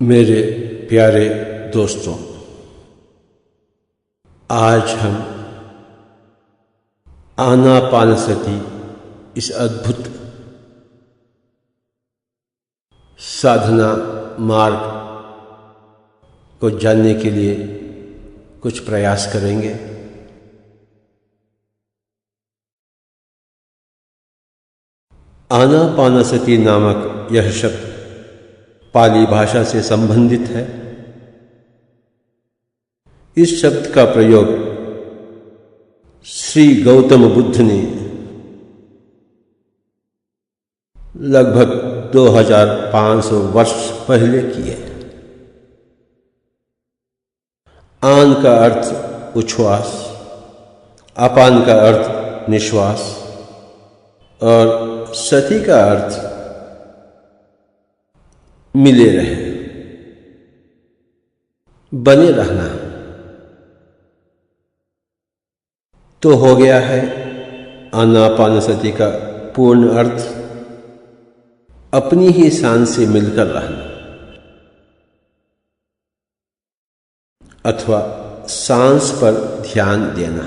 मेरे प्यारे दोस्तों, आज हम आनापानसति इस अद्भुत साधना मार्ग को जानने के लिए कुछ प्रयास करेंगे। आनापानसति नामक यह शब्द पाली भाषा से संबंधित है। इस शब्द का प्रयोग श्री गौतम बुद्ध ने लगभग 2500 वर्ष पहले किए। आन का अर्थ उच्छ्वास, अपान का अर्थ निश्वास और सति का अर्थ मिले रहे, बने रहना। तो हो गया है आनापानसति का पूर्ण अर्थ अपनी ही सांस से मिलकर रहना अथवा सांस पर ध्यान देना।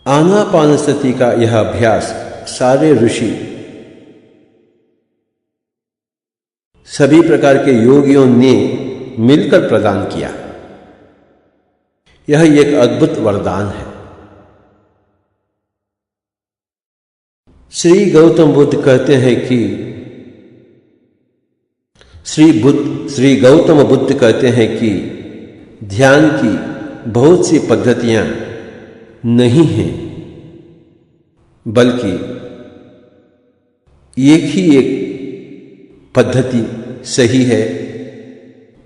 आनापानसति का यह अभ्यास सारे ऋषि, सभी प्रकार के योगियों ने मिलकर प्रदान किया। यह एक अद्भुत वरदान है। श्री गौतम बुद्ध कहते हैं कि श्री गौतम बुद्ध कहते हैं कि ध्यान की बहुत सी पद्धतियां नहीं हैं, बल्कि एक ही एक पद्धति सही है,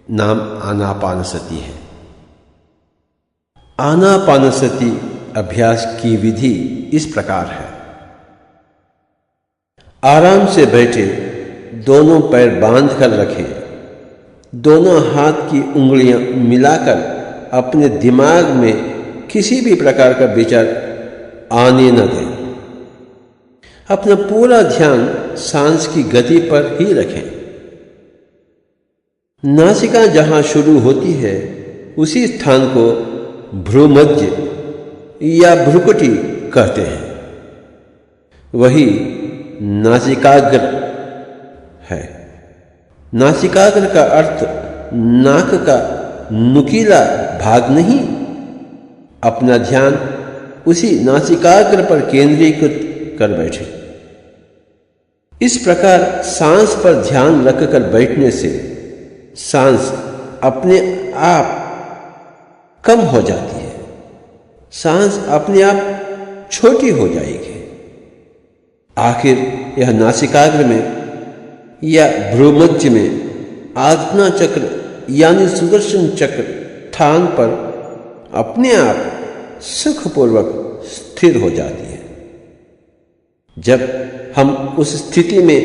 नाम आनापानसति है। आनापानसति अभ्यास की विधि इस प्रकार है। आराम से बैठे, दोनों पैर बांध कर रखें, दोनों हाथ की उंगलियां मिलाकर अपने दिमाग में किसी भी प्रकार का विचार आने न दें। अपना पूरा ध्यान सांस की गति पर ही रखें। नासिका जहां शुरू होती है उसी स्थान को भ्रूमध्य या भ्रुकुटी कहते हैं। वही नासिकाग्र है। नासिकाग्र का अर्थ नाक का नुकीला भाग नहीं, अपना ध्यान उसी नासिकाग्र पर केंद्रीकृत कर बैठे। इस प्रकार सांस पर ध्यान रखकर बैठने से सांस अपने आप कम हो जाती है, सांस अपने आप छोटी हो जाएगी। आखिर यह नासिकाग्र में या भ्रूमध्य में आज्ञा चक्र यानी सुदर्शन चक्र स्थान पर अपने आप सुखपूर्वक स्थिर हो जाती है। जब हम उस स्थिति में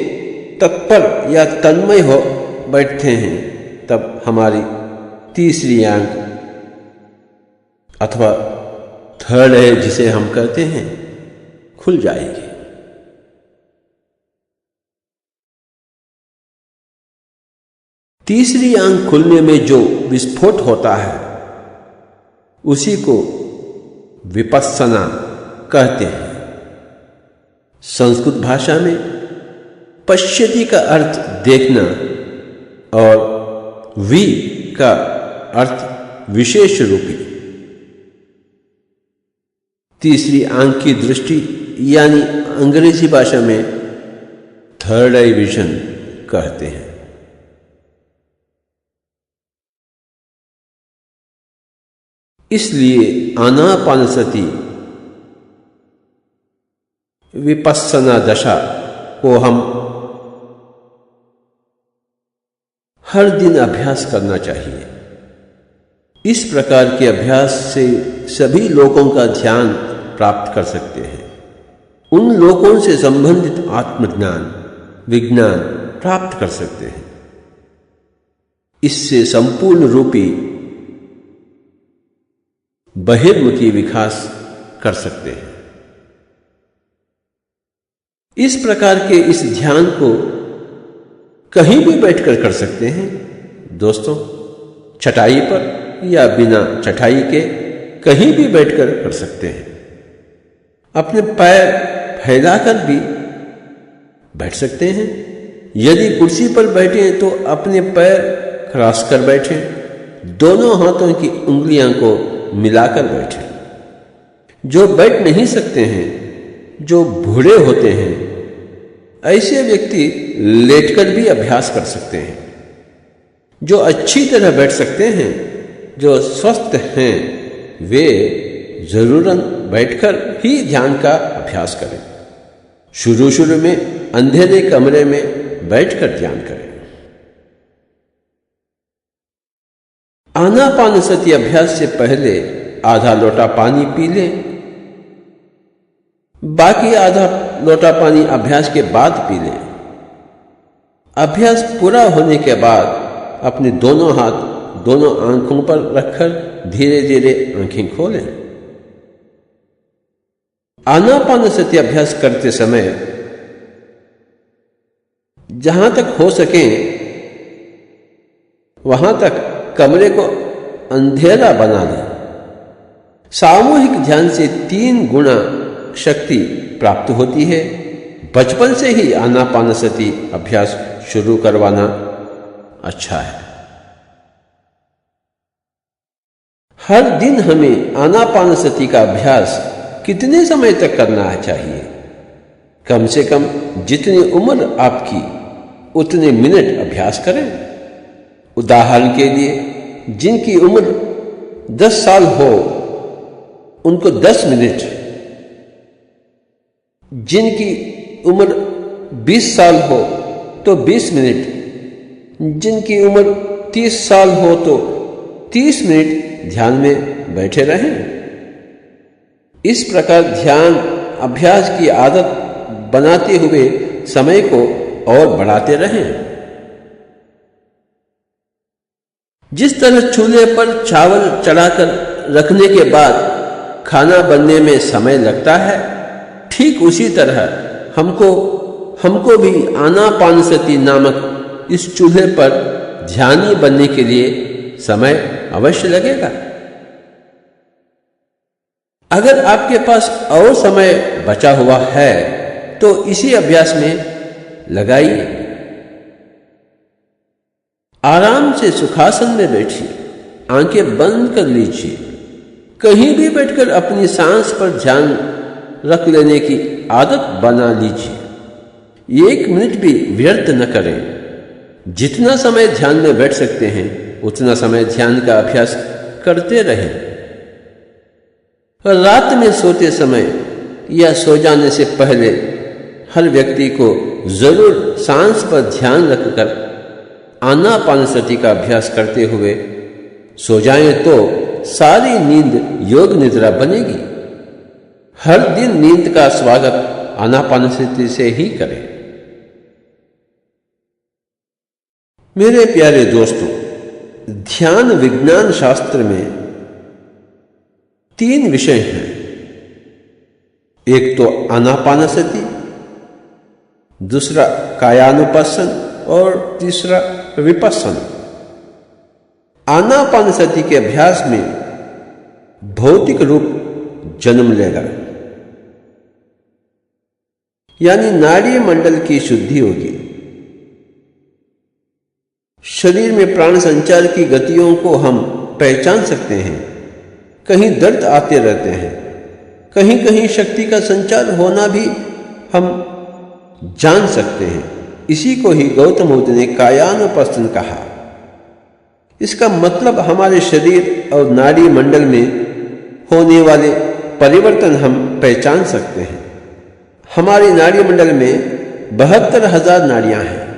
तत्पर या तन्मय हो बैठते हैं, तब हमारी तीसरी आंख अथवा थर्ड आई जिसे हम कहते हैं, खुल जाएगी। तीसरी आंख खुलने में जो विस्फोट होता है उसी को विपस्सना कहते हैं। संस्कृत भाषा में पश्यति का अर्थ देखना और वि का अर्थ विशेष रूपी। तीसरी आंख की दृष्टि यानी अंग्रेजी भाषा में थर्ड आई विजन कहते हैं। इसलिए आनापानसति विपस्सना दशा को हम हर दिन अभ्यास करना चाहिए। इस प्रकार के अभ्यास से सभी लोगों का ध्यान प्राप्त कर सकते हैं। उन लोगों से संबंधित आत्मज्ञान, विज्ञान प्राप्त कर सकते हैं। इससे संपूर्ण रूपी बहिर्मुखी विकास कर सकते हैं। इस प्रकार के इस ध्यान को कहीं भी बैठकर कर सकते हैं दोस्तों, चटाई पर या बिना चटाई के कहीं भी बैठकर कर सकते हैं। अपने पैर फैलाकर भी बैठ सकते हैं। यदि कुर्सी पर बैठे तो अपने पैर क्रॉस कर बैठें, दोनों हाथों की उंगलियों को मिलाकर बैठें। जो बैठ नहीं सकते हैं, जो बूढ़े होते हैं, ऐसे व्यक्ति लेटकर भी अभ्यास कर सकते हैं। जो अच्छी तरह बैठ सकते हैं, जो स्वस्थ हैं, वे जरूरन बैठकर ही ध्यान का अभ्यास करें। शुरू में अंधेरे कमरे में बैठकर ध्यान करें। आनापानसति अभ्यास से पहले आधा लोटा पानी पी लें, बाकी आधा लोटा पानी अभ्यास के बाद पी लें। अभ्यास पूरा होने के बाद अपने दोनों हाथ दोनों आंखों पर रखकर धीरे धीरे आंखें खोलें। आनापानसति अभ्यास करते समय जहां तक हो सके वहां तक कमरे को अंधेरा बना लें। सामूहिक ध्यान से 3 गुना शक्ति प्राप्त होती है। बचपन से ही आनापानसति अभ्यास शुरू करवाना अच्छा है। हर दिन हमें आनापानसति का अभ्यास कितने समय तक करना चाहिए? कम से कम जितनी उम्र आपकी उतने मिनट अभ्यास करें। उदाहरण के लिए, जिनकी उम्र 10 साल हो उनको 10 मिनट, जिनकी उम्र 20 साल हो तो 20 मिनट, जिनकी उम्र 30 साल हो तो 30 मिनट ध्यान में बैठे रहें। इस प्रकार ध्यान अभ्यास की आदत बनाते हुए समय को और बढ़ाते रहें। जिस तरह चूल्हे पर चावल चढ़ाकर रखने के बाद खाना बनने में समय लगता है, ठीक उसी तरह हमको भी आनापानसति नामक इस चूल्हे पर ध्यानी बनने के लिए समय अवश्य लगेगा। अगर आपके पास और समय बचा हुआ है तो इसी अभ्यास में लगाइए। आराम से सुखासन में बैठिए, आंखें बंद कर लीजिए। कहीं भी बैठकर अपनी सांस पर ध्यान रख लेने की आदत बना लीजिए। 1 मिनट भी व्यर्थ न करें। जितना समय ध्यान में बैठ सकते हैं उतना समय ध्यान का अभ्यास करते रहें। रात में सोते समय या सो जाने से पहले हर व्यक्ति को जरूर सांस पर ध्यान रखकर आनापानसति का अभ्यास करते हुए सो जाएं तो सारी नींद योग निद्रा बनेगी। हर दिन नींद का स्वागत आनापानसति से ही करें। मेरे प्यारे दोस्तों, ध्यान विज्ञान शास्त्र में 3 विषय हैं। एक तो आनापानसति, दूसरा कायानुपस्सन और तीसरा विपस्सना। आनापानसति के अभ्यास में भौतिक रूप जन्म लेगा, यानी नाड़ी मंडल की शुद्धि होगी। शरीर में प्राण संचार की गतियों को हम पहचान सकते हैं। कहीं दर्द आते रहते हैं, कहीं कहीं शक्ति का संचार होना भी हम जान सकते हैं। इसी को ही गौतम बुद्ध ने कायानुपस्सन कहा। इसका मतलब हमारे शरीर और नाड़ी मंडल में होने वाले परिवर्तन हम पहचान सकते हैं। हमारी नाड़ी मंडल में 72,000 नाड़ियां हैं।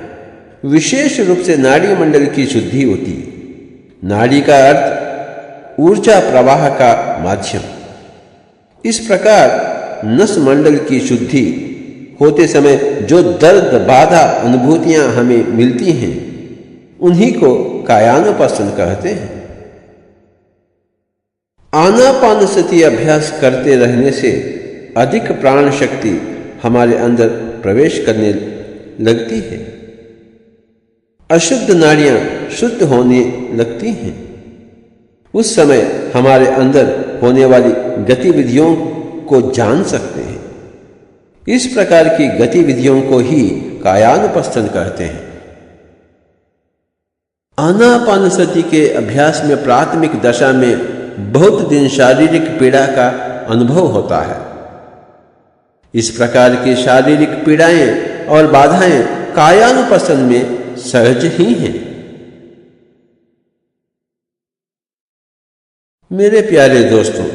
विशेष रूप से नाड़ी मंडल की शुद्धि होती है। नाड़ी का अर्थ ऊर्जा प्रवाह का माध्यम। इस प्रकार नस मंडल की शुद्धि होते समय जो दर्द बाधा अनुभूतियां हमें मिलती हैं उन्हीं को कायानुपस्सन कहते हैं। आनापानसति अभ्यास करते रहने से अधिक प्राण शक्ति हमारे अंदर प्रवेश करने लगती है। अशुद्ध नाड़ियां शुद्ध होने लगती हैं। उस समय हमारे अंदर होने वाली गतिविधियों को जान सकते हैं। इस प्रकार की गतिविधियों को ही कायानुपस्थन कहते हैं। आनापानसति के अभ्यास में प्राथमिक दशा में बहुत दिन शारीरिक पीड़ा का अनुभव होता है। इस प्रकार की शारीरिक पीड़ाएं और बाधाएं कायानुपस्थन में सहज ही हैं। मेरे प्यारे दोस्तों,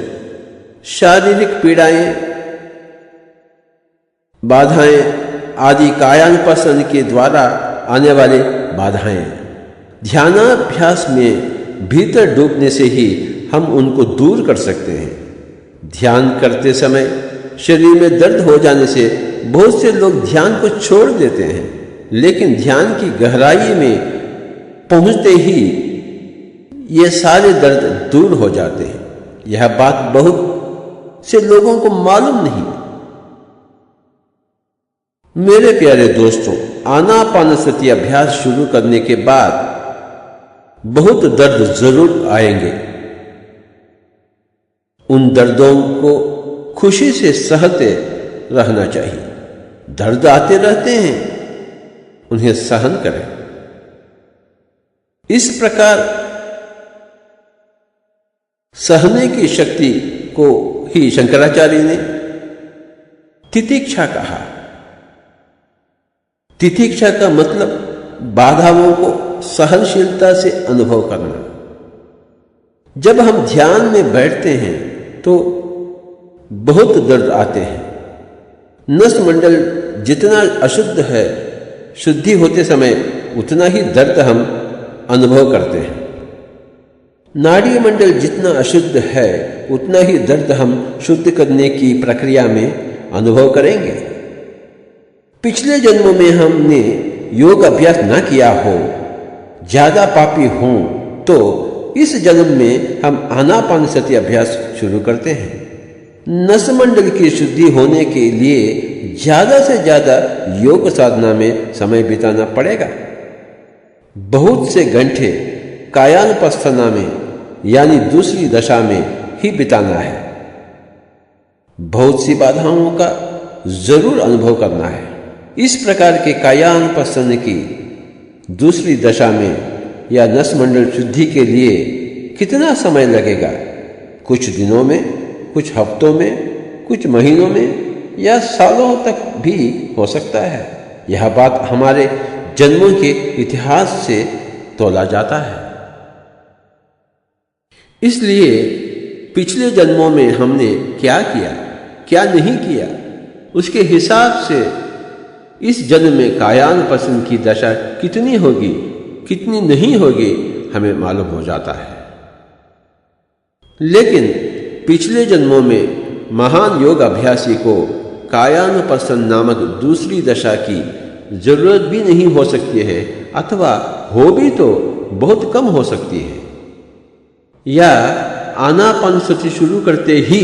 शारीरिक पीड़ाएं, बाधाएं आदि कायानुपस्थन के द्वारा आने वाली बाधाएं ध्यानाभ्यास में भीतर डूबने से ही हम उनको दूर कर सकते हैं। ध्यान करते समय शरीर में दर्द हो जाने से बहुत से लोग ध्यान को छोड़ देते हैं, लेकिन ध्यान की गहराई में पहुंचते ही ये सारे दर्द दूर हो जाते हैं। यह बात बहुत से लोगों को मालूम नहीं। मेरे प्यारे दोस्तों, आनापानसति अभ्यास शुरू करने के बाद बहुत दर्द जरूर आएंगे। उन दर्दों को खुशी से सहते रहना चाहिए। दर्द आते रहते हैं, उन्हें सहन करें। इस प्रकार सहने की शक्ति को ही शंकराचार्य ने तितिक्षा कहा। तितिक्षा का मतलब बाधाओं को सहनशीलता से अनुभव करना। जब हम ध्यान में बैठते हैं तो बहुत दर्द आते हैं। नस मंडल जितना अशुद्ध है, शुद्धि होते समय उतना ही दर्द हम अनुभव करते हैं। नाड़ी मंडल जितना अशुद्ध है, उतना ही दर्द हम शुद्ध करने की प्रक्रिया में अनुभव करेंगे। पिछले जन्मों में हमने योग अभ्यास न किया हो, ज्यादा पापी हों, तो इस जन्म में हम आनापानसति अभ्यास शुरू करते हैं। नसमंडल की शुद्धि होने के लिए ज्यादा से ज्यादा योग साधना में समय बिताना पड़ेगा। बहुत से घंटे कायानुपस्थना में यानी दूसरी दशा में ही बिताना है। बहुत सी बाधाओं का जरूर अनुभव करना है। इस प्रकार के कायानुपस्थन की दूसरी दशा में या नसमंडल शुद्धि के लिए कितना समय लगेगा? कुछ दिनों में, कुछ हफ्तों में, कुछ महीनों में या सालों तक भी हो सकता है। यह बात हमारे जन्मों के इतिहास से तोला जाता है। इसलिए पिछले जन्मों में हमने क्या किया, क्या नहीं किया, उसके हिसाब से इस जन्म में कायानुपस्थन की दशा कितनी होगी, कितनी नहीं होगी, हमें मालूम हो जाता है। लेकिन पिछले जन्मों में महान योग अभ्यासी को कायानुपस्थन नामक दूसरी दशा की जरूरत भी नहीं हो सकती है, अथवा हो भी तो बहुत कम हो सकती है। या आनापानसति शुरू करते ही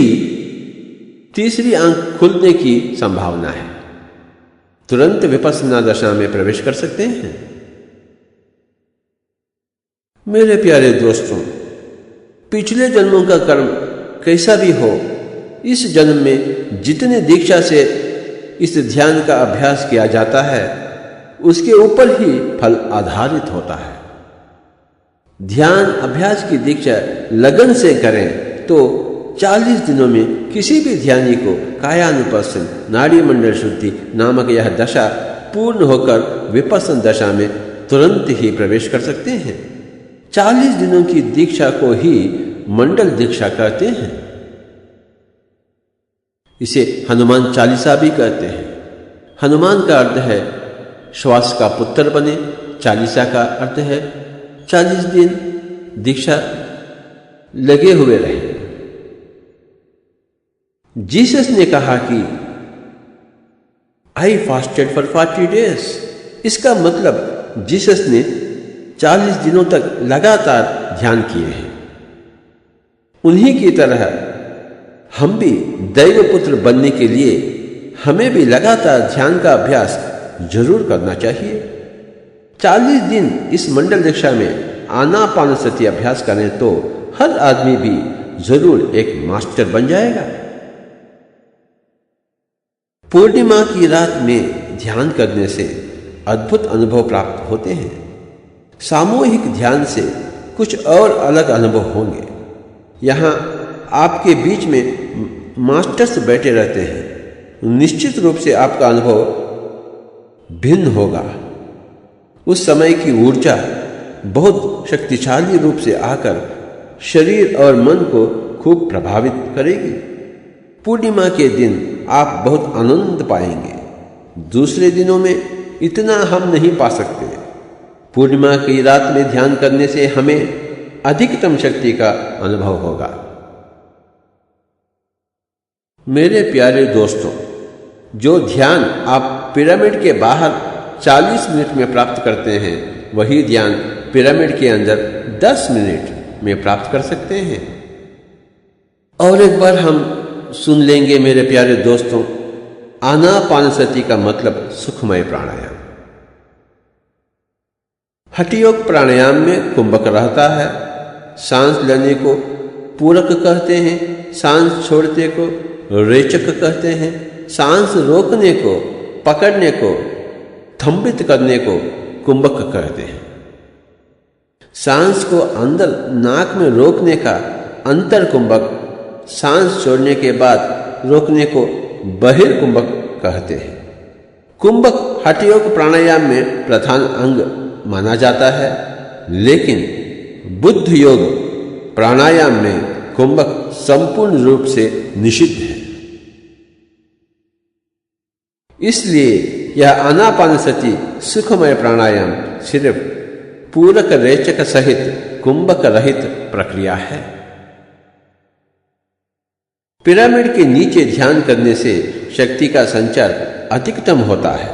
तीसरी आंख खुलने की संभावना है, तुरंत विपश्यना दशा में प्रवेश कर सकते हैं। मेरे प्यारे दोस्तों, पिछले जन्मों का कर्म कैसा भी हो, इस जन्म में जितने दीक्षा से इस ध्यान का अभ्यास किया जाता है, उसके ऊपर ही फल आधारित होता है। ध्यान अभ्यास की दीक्षा लगन से करें तो 40 दिनों में किसी भी ध्यानी को कायानुपस्थन नाड़ी मंडल शुद्धि नामक यह दशा पूर्ण होकर विपश्यना दशा में तुरंत ही प्रवेश कर सकते हैं। 40 दिनों की दीक्षा को ही मंडल दीक्षा कहते हैं। इसे हनुमान चालीसा भी कहते हैं। हनुमान का अर्थ है श्वास का पुत्र बने, चालीसा का अर्थ है 40 दिन दीक्षा लगे हुए रहे। जीसस ने कहा कि आई फास्टेड फॉर 40 डेज। इसका मतलब जीसस ने 40 दिनों तक लगातार ध्यान किए हैं। उन्हीं की तरह हम भी दैव पुत्र बनने के लिए हमें भी लगातार ध्यान का अभ्यास जरूर करना चाहिए। 40 दिन इस मंडल दीक्षा में आनापानसति अभ्यास करें तो हर आदमी भी जरूर एक मास्टर बन जाएगा। पूर्णिमा की रात में ध्यान करने से अद्भुत अनुभव प्राप्त होते हैं। सामूहिक ध्यान से कुछ और अलग अनुभव होंगे। यहाँ आपके बीच में मास्टर्स बैठे रहते हैं। निश्चित रूप से आपका अनुभव भिन्न होगा। उस समय की ऊर्जा बहुत शक्तिशाली रूप से आकर शरीर और मन को खूब प्रभावित करेगी। पूर्णिमा के दिन आप बहुत आनंद पाएंगे। दूसरे दिनों में इतना हम नहीं पा सकते। पूर्णिमा की रात में ध्यान करने से हमें अधिकतम शक्ति का अनुभव होगा। मेरे प्यारे दोस्तों, जो ध्यान आप पिरामिड के बाहर 40 मिनट में प्राप्त करते हैं, वही ध्यान पिरामिड के अंदर 10 मिनट में प्राप्त कर सकते हैं। और एक बार हम सुन लेंगे मेरे प्यारे दोस्तों, आनापानसति का मतलब सुखमय प्राणायाम। हठयोग प्राणायाम में कुंभक रहता है। सांस लेने को पूरक कहते हैं, सांस छोड़ने को रेचक कहते हैं, सांस रोकने को, पकड़ने को, थंबित करने को कुंभक कहते हैं। सांस को अंदर नाक में रोकने का अंतर कुंभक, सांस छोड़ने के बाद रोकने को बहिर्कुंभक कहते हैं। कुंभक हठयोग प्राणायाम में प्रधान अंग माना जाता है, लेकिन बुद्ध योग प्राणायाम में कुंभक संपूर्ण रूप से निषिद्ध है। इसलिए यह आनापानसति सुखमय प्राणायाम सिर्फ पूरक रेचक सहित कुंभक रहित प्रक्रिया है। पिरामिड के नीचे ध्यान करने से शक्ति का संचार अधिकतम होता है।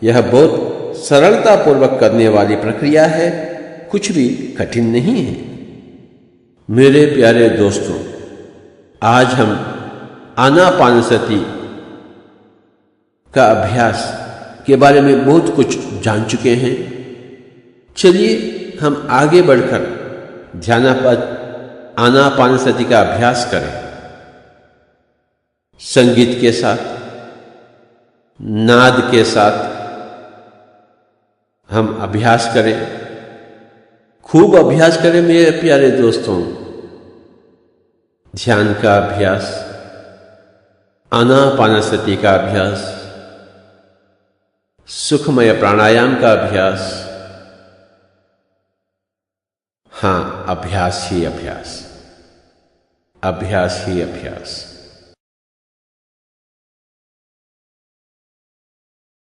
यह बहुत सरलता पूर्वक करने वाली प्रक्रिया है, कुछ भी कठिन नहीं है। मेरे प्यारे दोस्तों, आज हम आनापानसति का अभ्यास के बारे में बहुत कुछ जान चुके हैं। चलिए हम आगे बढ़कर आनापानसति का अभ्यास करें। संगीत के साथ, नाद के साथ हम अभ्यास करें, खूब अभ्यास करें मेरे प्यारे दोस्तों। ध्यान का अभ्यास, आनापानसति का अभ्यास, सुखमय प्राणायाम का अभ्यास। हाँ, अभ्यास ही अभ्यास, अभ्यास ही अभ्यास।